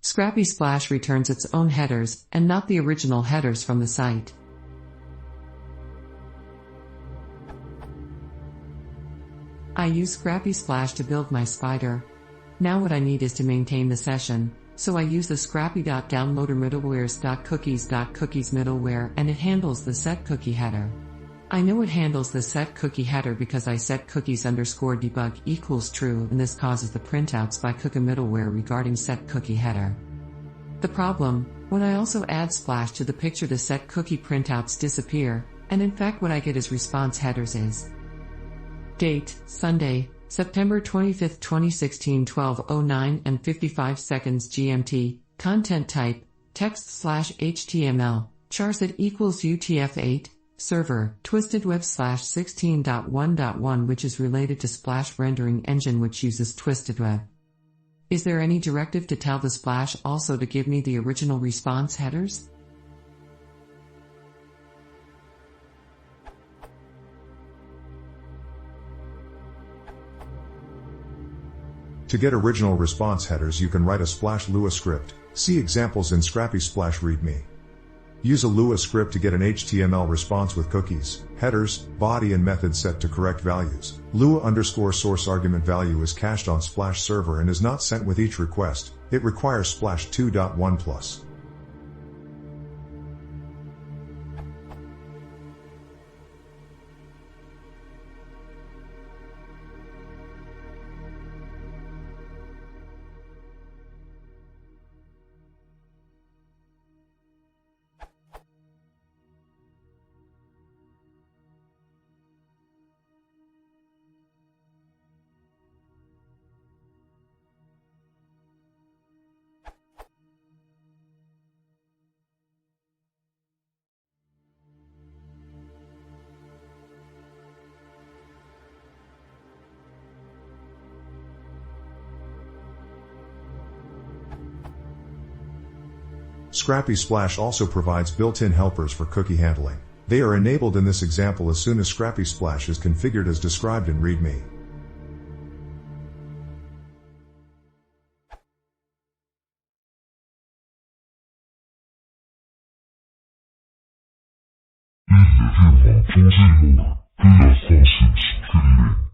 Scrapy-splash returns its own headers, and not the original headers from the site. I use scrapy-splash to build my spider. Now what I need is to maintain the session, so I use the scrapy.downloader middlewares.cookies middleware, and it handles the set cookie header. I know it handles the set cookie header because I set cookies_debug equals true, and this causes the printouts by cookie middleware regarding set cookie header. The problem, when I also add splash to the picture, the set cookie printouts disappear, and in fact what I get is response headers is date, Sunday, September 25, 2016 12:09 and 55 seconds GMT, content type, text/HTML, charset equals UTF-8, server, twistedweb/16.1.1 which is related to Splash rendering engine which uses twistedweb. Is there any directive to tell the Splash also to give me the original response headers? To get original response headers you can write a Splash Lua script, see examples in scrapy-splash readme. Use a Lua script to get an HTML response with cookies, headers, body and method set to correct values. Lua_source argument value is cached on Splash server and is not sent with each request, it requires Splash 2.1+. Scrapy-splash also provides built-in helpers for cookie handling. They are enabled in this example as soon as Scrapy-splash is configured as described in README. If you want to see more, please subscribe.